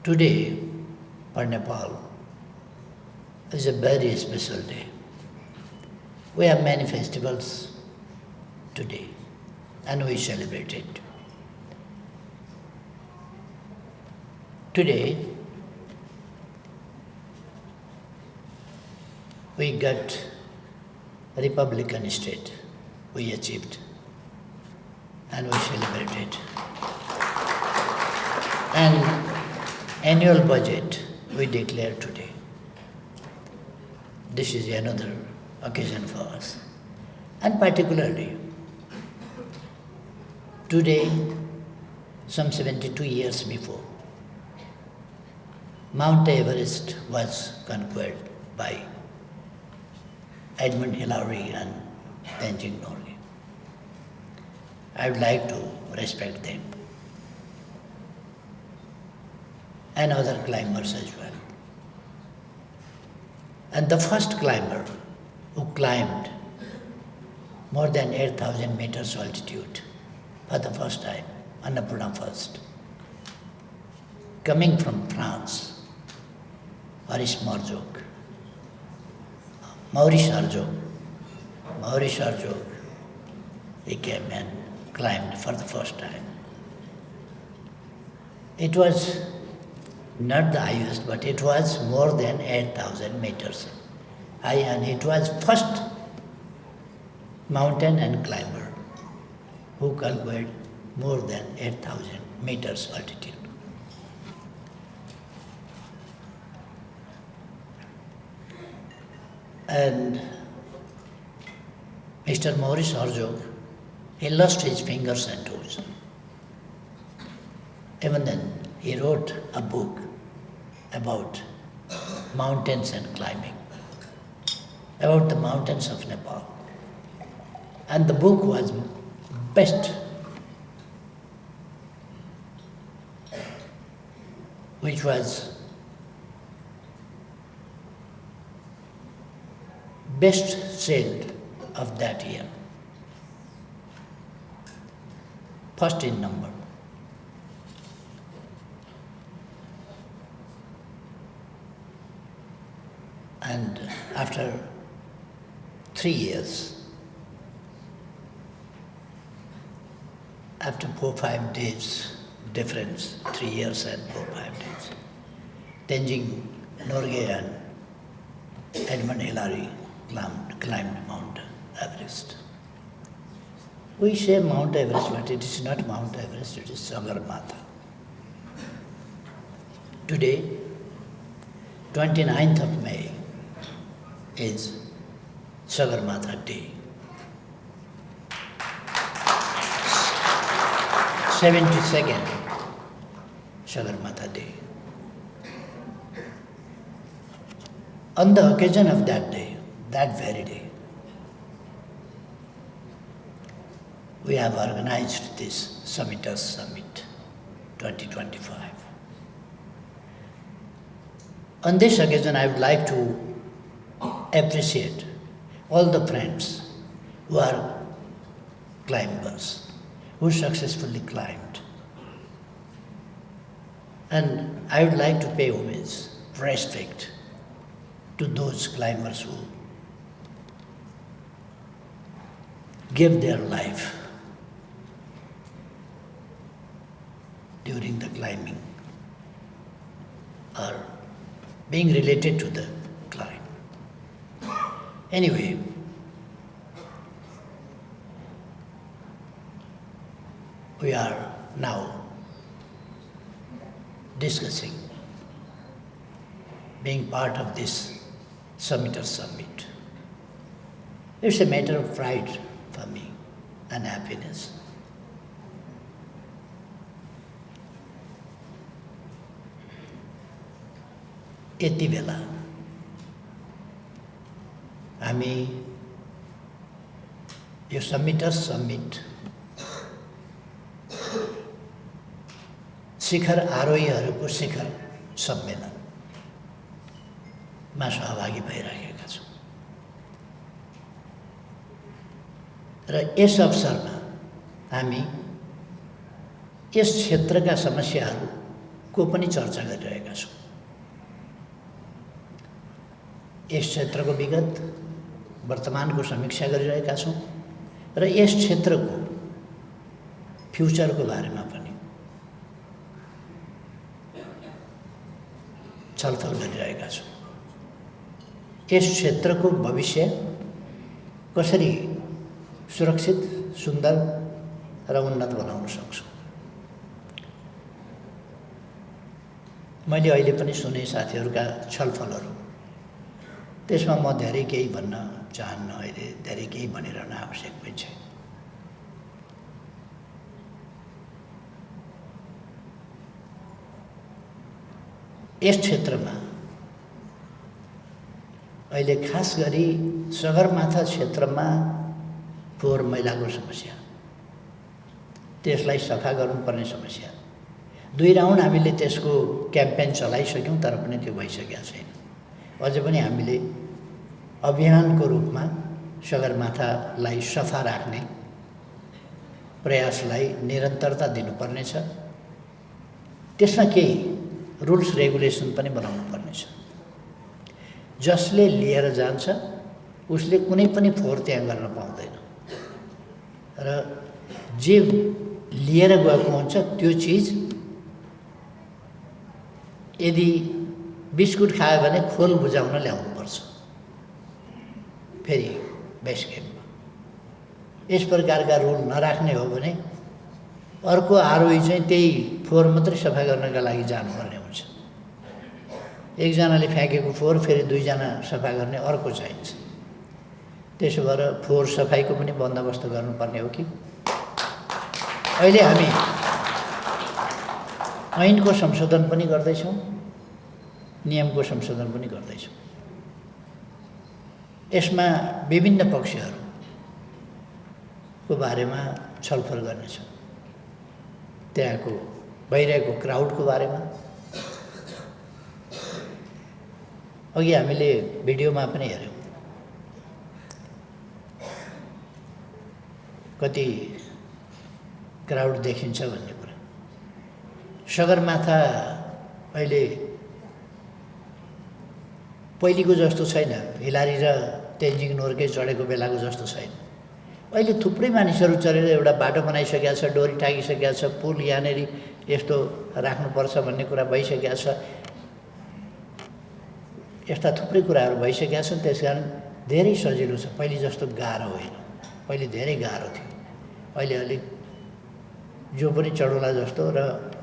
Today, for Nepal, is a very special day. We have many festivals today and we celebrate it. Today, we got a Republican state, we achieved, and we celebrate it. And annual budget we declare today. This is another occasion for us. And particularly, today, some 72 years before, Mount Everest was conquered by Edmund Hillary and Tenzing Norgay. I would like to respect them and other climbers as well. And the first climber who climbed more than 8,000 meters altitude for the first time, Annapurna first, coming from France, Maurice Arjouk. Maurice Arjouk, he came and climbed for the first time. It was not the highest, but it was more than 8,000 meters high, and it was first mountain and climber who conquered more than 8,000 meters altitude. And Mr. Maurice Arjouk, he lost his fingers and toes. Even then, he wrote a book about mountains and climbing, about the mountains of Nepal. And the book was best, which was best sold of that year, first in number. And after 3 years, after 4-5 days difference, 3 years and 4-5 days, Tenzing Norgay and Edmund Hillary climbed Mount Everest. We say Mount Everest, but it is not Mount Everest, it is Sagarmatha. Today, 29th of May, is Sagarmatha Day. 72nd Sagarmatha Day. On the occasion of that day, that very day, we have organized this Summiters Summit 2025. On this occasion, I would like to appreciate all the friends who are climbers, who successfully climbed. And I would like to pay homage, respect to those climbers who give their life during the climbing or being related to the climb. Anyway, we are now discussing being part of this Summiters Summit. It's a matter of pride for me and happiness. यति बेला हामी यो समिटर्स summit शिखर आरोहीहरूको शिखर सम्मेलनमा सहभागी भइरहेका छौँ र यस अवसरमा हामी यस क्षेत्रका समस्याहरू को पनि चर्चा गरिरहेका छौँ। यस क्षेत्रको विगत वर्तमानको समीक्षा गरिरहेका छौँ र यस क्षेत्रको फ्युचरको बारेमा पनि छलफल गरिरहेका छौँ। यस क्षेत्रको भविष्य कसरी सुरक्षित, सुन्दर र उन्नत बनाउन सक्छौँ। मैले अहिले पनि सुने साथीहरूका छलफलहरू, त्यसमा म धेरै केही भन्न चाहन्न। अहिले धेरै केही भनिरहन आवश्यक पनि छैन। यस क्षेत्रमा अहिले खास गरी सगरमाथा क्षेत्रमा फोहोर मैलाको समस्या, त्यसलाई सफा गर्नुपर्ने समस्या, 2 राउन्ड हामीले त्यसको क्याम्पेन चलाइसक्यौँ, तर पनि त्यो भइसकेको छैन। अझै पनि हामीले अभियानको रूपमा सगरमाथालाई सफा राख्ने प्रयासलाई निरन्तरता दिनुपर्नेछ। त्यसमा केही रुल्स रेगुलेसन पनि बनाउनु पर्नेछ। जसले लिएर जान्छ उसले कुनै पनि फोहोर त्यहाँ गर्न पाउँदैन र जे लिएर गएको हुन्छ त्यो चिज यदि बिस्कुट खायो भने खोल बुझाउन ल्याउनुपर्छ फेरि बेस क्याम्पमा। यस प्रकारका रुल नराख्ने हो भने अर्को आरोही चाहिँ त्यही फोहोर मात्रै सफा गर्नका लागि जानुपर्ने हुन्छ। एकजनाले फ्याँकेको फोहोर फेरि 2 जना सफा गर्ने अर्को चाहिन्छ। त्यसो भएर फोहोर सफाइको पनि बन्दोबस्त गर्नुपर्ने हो कि। अहिले हामी ऐनको संशोधन पनि गर्दैछौँ, नियमको संशोधन पनि गर्दैछौँ। यसमा विभिन्न पक्षहरूको बारेमा छलफल गर्नेछौँ। त्यहाँको भइरहेको क्राउडको बारेमा, अघि हामीले भिडियोमा पनि हेऱ्यौँ कति क्राउड देखिन्छ भन्ने कुरा। सगरमाथा अहिले पहिलेको जस्तो छैन, हिलारी र तेन्जिङ नोर्गे चढेको बेलाको जस्तो छैन। अहिले थुप्रै मानिसहरू चढेर एउटा बाटो बनाइसकेका छ, डोरी टाँगिसकेका छ, पुल यहाँनेरि यस्तो राख्नुपर्छ भन्ने कुरा भइसकेका छ। यस्ता थुप्रै कुराहरू भइसकेका छन्। त्यसकारण धेरै सजिलो छ, पहिले जस्तो गाह्रो होइन। पहिले धेरै गाह्रो थियो, अहिले अलिक जो पनि चढौला जस्तो र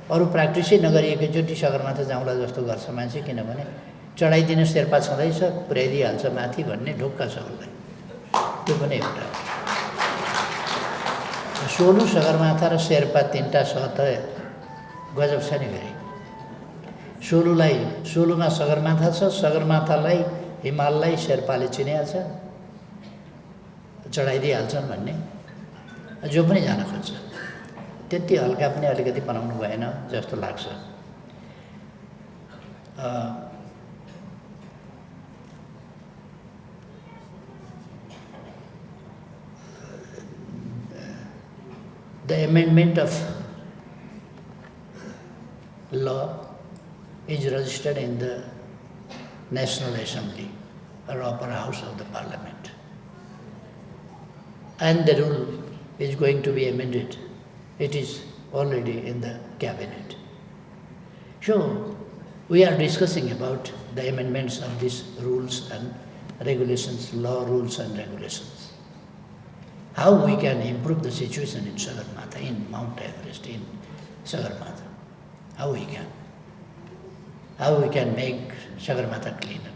अरू प्र्याक्टिसै नगरी एकैचोटि सगरमाथा जाउँला जस्तो गर्छ मान्छे। किनभने चढाइदिन शेर्पा छँदैछ, पुर्याइदिइहाल्छ माथि भन्ने ढुक्क छ उसलाई। त्यो पनि एउटा सोलु, सगरमाथा र शेर्पा 3टा छ त गजब छ नि। फेरि सोलुमा सगरमाथा छ, सगरमाथालाई हिमाललाई शेर्पाले चिनेको छ, चढाइदिइहाल्छन् भन्ने। जो पनि जान खोज्छ, त्यति हल्का पनि अलिकति बनाउनु भएन जस्तो लाग्छ। The amendment of law is registered in the National Assembly or Upper House of the Parliament, and the rule is going to be amended. It is already in the cabinet. So we are discussing about the amendments of these rules and regulations, law, rules and regulations. How we can improve the situation in Sagarmatha, in Mount Everest, in Sagarmatha. How we can make Sagarmatha cleaner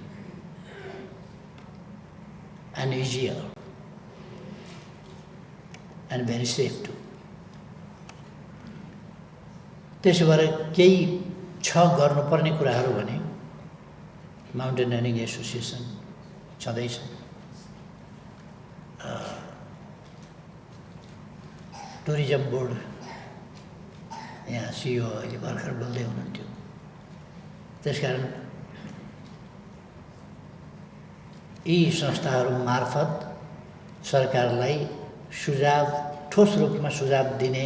and easier and very safe too. त्यसो भएर केही छ गर्नुपर्ने कुराहरू भने mountaineering association छँदैछ, tourism board यहाँ CEO अहिले भर्खर बोल्दै हुनुहुन्थ्यो। त्यसकारण यी संस्थाहरू मार्फत सरकारलाई सुझाव, ठोस रूपमा सुझाव दिने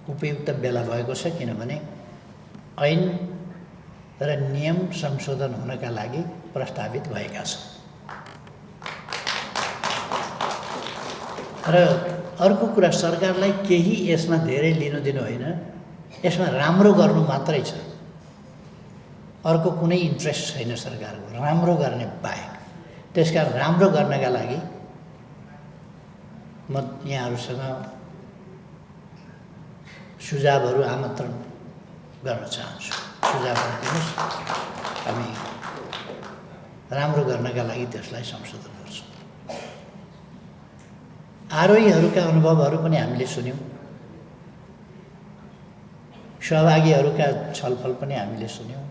उपयुक्त बेला भएको छ। किनभने ऐन र नियम संशोधन हुनका लागि प्रस्तावित भएका छन्। र अर्को कुरा, सरकारलाई केही यसमा धेरै लिनु होइन, यसमा राम्रो गर्नु मात्रै छ। अर्को कुनै इन्ट्रेस्ट छैन सरकारको, राम्रो गर्ने बाहेक। त्यसकारण राम्रो गर्नका लागि म यहाँहरूसँग सुझावहरू आमन्त्रण गर्न चाहन्छु। सुझावहरू दिनुहोस्, हामी राम्रो गर्नका लागि त्यसलाई संशोधन गर्छौँ। आरोहीहरूका अनुभवहरू पनि हामीले सुन्यौँ, सहभागीहरूका छलफल पनि हामीले सुन्यौँ,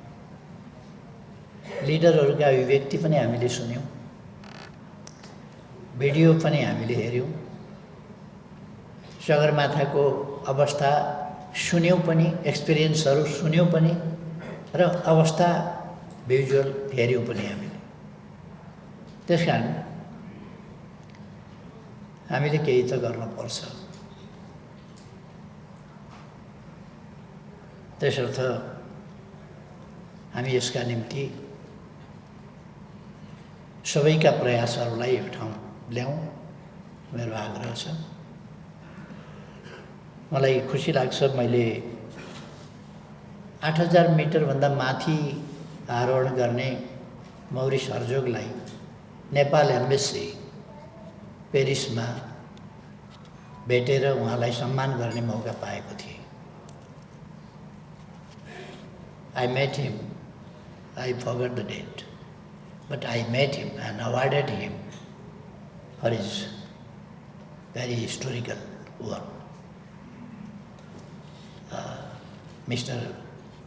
लिडरहरूका अभिव्यक्ति पनि हामीले सुन्यौँ, भिडियो पनि हामीले हेऱ्यौँ, सगरमाथाको अवस्था सुन्यौँ पनि, एक्सपिरियन्सहरू सुन्यौँ पनि र अवस्था भिजुअल हेऱ्यौँ पनि हामीले। त्यसकारण हामीले केही त गर्नुपर्छ। त्यसर्थ हामी यसका निम्ति सबैका प्रयासहरूलाई एक ठाउँ ल्याउँ, मेरो आग्रह छ। मलाई खुसी लाग्छ, मैले 8000 मिटरभन्दा माथि आरोहण गर्ने मौरिस हर्जोगलाई नेपाल एम्बेसी पेरिसमा भेटेर उहाँलाई सम्मान गर्ने मौका पाएको थिएँ। I met him, I forgot the date, but I met him and awarded him for his very historical work. Mr.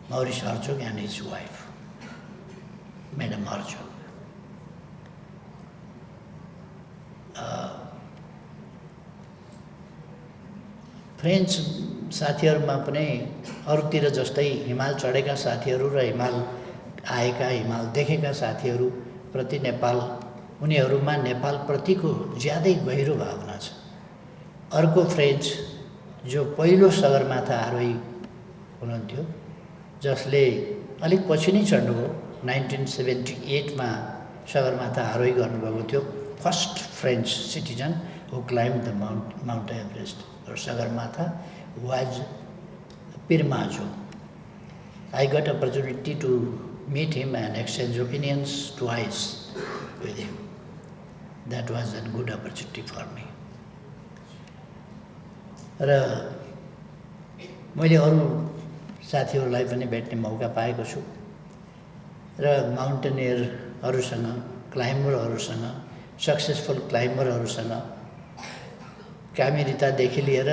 Maurice Herzog and his wife, Madam Herzog. French साथीहरूमा पनि अरूतिर जस्तै हिमाल चढेका साथीहरू र हिमाल आएका, हिमाल देखेका साथीहरूप्रति उनीहरूमा नेपालप्रतिको ज्यादै गहिरो भावना छ। अर्को फ्रेन्च जो पहिलो सगरमाथा आरोही हुनुहुन्थ्यो, जसले अलिक पछि नै चढ्नुभयो, 1978 मा सगरमाथा आरोही गर्नुभएको थियो, first French citizen who climbed the Mount Everest or Sagarmatha was Pirmajo. I got opportunity to meet him and exchange opinions twice with him. That was a good opportunity for me. र मैले अरू साथीहरूलाई पनि भेट्ने मौका पाएको छु र माउन्टेनियरहरूसँग, क्लाइम्बरहरूसँग, सक्सेसफुल क्लाइम्बरहरूसँग, कामेरितादेखि लिएर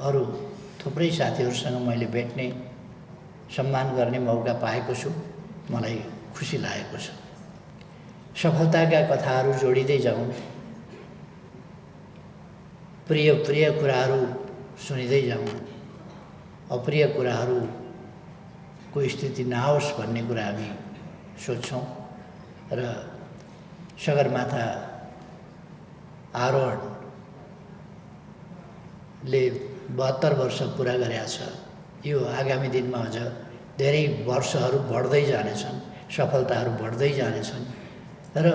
अरू थुप्रै साथीहरूसँग मैले भेट्ने, सम्मान गर्ने मौका पाएको छु। मलाई खुसी लागेको छ। सफलताका कथाहरू जोडिँदै जाउँ, प्रिय कुराहरू सुनिँदै जाउँ, अप्रिय कुराहरूको स्थिति नआओस् भन्ने कुरा हामी सोच्छौँ र सगरमाथा आरोहणले 72 वर्ष पुरा गरेका छ। यो आगामी दिनमा अझ धेरै वर्षहरू बढ्दै जानेछन्, सफलताहरू बढ्दै जानेछन् र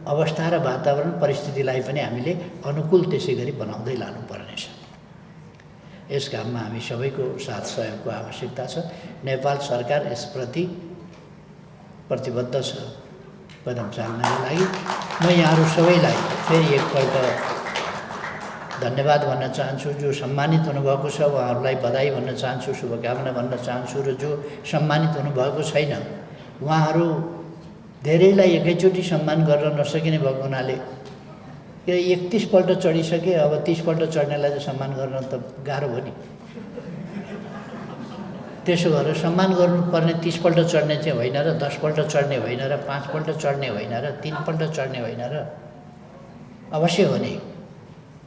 अवस्था र वातावरण परिस्थितिलाई पनि हामीले अनुकूल त्यसै गरी बनाउँदै लानुपर्नेछ। यस काममा हामी सबैको साथ सहयोगको आवश्यकता छ। नेपाल सरकार यसप्रति प्रतिबद्ध छ कदम चाल्नका लागि। म यहाँहरू सबैलाई फेरि एकपल्ट धन्यवाद भन्न चाहन्छु। जो सम्मानित हुनुभएको छ उहाँहरूलाई बधाई भन्न चाहन्छु, शुभकामना भन्न चाहन्छु। र जो सम्मानित हुनुभएको छैन उहाँहरू धेरैलाई एकैचोटि सम्मान गर्न नसकिने भएको हुनाले 31 पल्ट चढिसके, अब 30 पल्ट चढ्नेलाई त सम्मान गर्न त गाह्रो भयो नि। त्यसो भएर सम्मान गर्नुपर्ने 30 पल्ट चढ्ने चाहिँ होइन र 10 पल्ट चढ्ने होइन र 5 पल्ट चढ्ने होइन र 3 पल्ट चढ्ने होइन र अवश्य हो नि।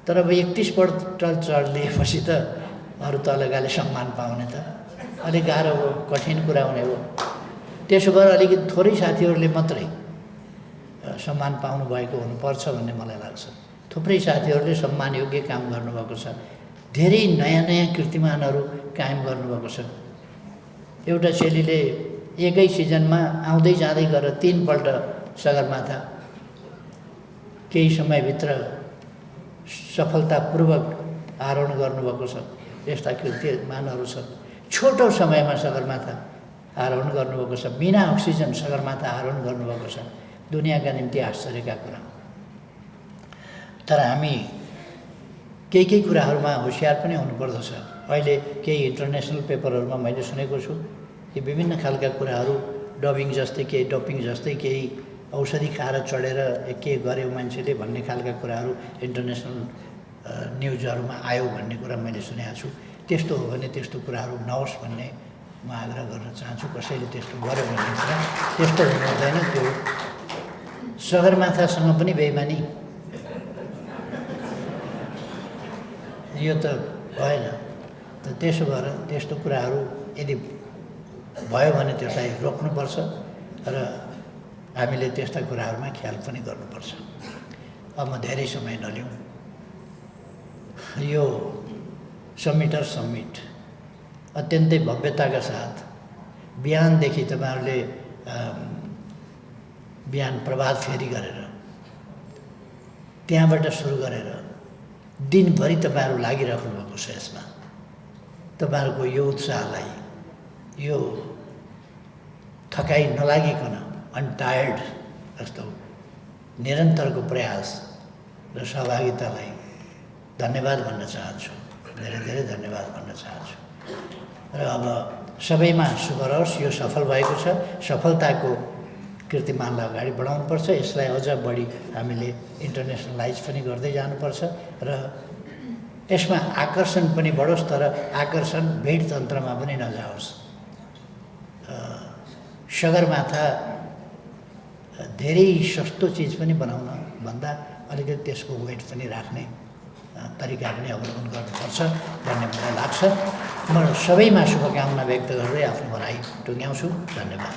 तर अब 31 पल्ट चढिएपछि त अरू तलगाले सम्मान पाउने त अलिक गाह्रो हो, कठिन कुरा हुने हो। त्यसो भएर अलिकति थोरै साथीहरूले मात्रै सम्मान पाउनुभएको हुनुपर्छ भन्ने मलाई लाग्छ। थुप्रै साथीहरूले सम्मानयोग्य काम गर्नुभएको छ, धेरै नयाँ कीर्तिमानहरू कायम गर्नुभएको छ। एउटा चेलीले एकै सिजनमा आउँदै जाँदै गरेर 3 पल्ट सगरमाथा केही समयभित्र सफलतापूर्वक आरोहण गर्नुभएको छ। यस्ता कीर्तिमानहरू छन्। छोटो समयमा सगरमाथा आरोहण गर्नुभएको छ, बिना अक्सिजन सगरमाथा आरोहण गर्नुभएको छ। दुनियाँका निम्ति आश्चर्यका कुरा। तर हामी केही कुराहरूमा होशियार पनि हुनुपर्दछ। अहिले केही इन्टरनेसनल पेपरहरूमा मैले सुनेको छु कि विभिन्न खालका कुराहरू डबिङ जस्तै केही औषधि खाएर चढेर के गर्यो मान्छेले भन्ने खालका कुराहरू इन्टरनेसनल न्युजहरूमा आयो भन्ने कुरा मैले सुनेको छु। त्यस्तो हो भने त्यस्तो कुराहरू नहोस् भन्ने म आग्रह गर्न चाहन्छु। कसैले त्यस्तो गर्यो भन्ने कुरा त्यस्तो हुनु हुँदैन। त्यो सगरमाथासँग पनि बेइमानी यो त भएन। त त्यसो भएर त्यस्तो कुराहरू यदि भयो भने त्यसलाई रोक्नुपर्छ र हामीले त्यस्ता कुराहरूमा ख्याल पनि गर्नुपर्छ। अब म धेरै समय नलिउँ। यो समिट अत्यन्तै भव्यताका साथ बिहानदेखि तपाईँहरूले बिहान प्रभात फेरी गरेर त्यहाँबाट सुरु गरेर दिनभरि तपाईँहरू लागिराख्नु भएको छ। यसमा तपाईँहरूको यो उत्साहलाई, यो थकाइ नलागिकन अनटायर्ड जस्तो निरन्तरको प्रयास र सहभागितालाई धन्यवाद भन्न चाहन्छु। धेरै धेरै धन्यवाद भन्न चाहन्छु। र अब सबैमा शुभ रहोस्। यो सफल भएको छ। सफलताको कीर्तिमानलाई अगाडि बढाउनुपर्छ। यसलाई अझ बढी हामीले इन्टरनेसनलाइज पनि गर्दै जानुपर्छ र यसमा आकर्षण पनि बढोस्, तर आकर्षण भेटतन्त्रमा पनि नजाओस्। सगरमाथा धेरै सस्तो चिज पनि बनाउन भन्दा अलिकति त्यसको वेट पनि राख्ने तरिका पनि अवलम्बन गर्नुपर्छ भन्ने मलाई लाग्छ। म सबैमा शुभकामना व्यक्त गर्दै आफ्नो भनाइ टुङ्ग्याउँछु। धन्यवाद।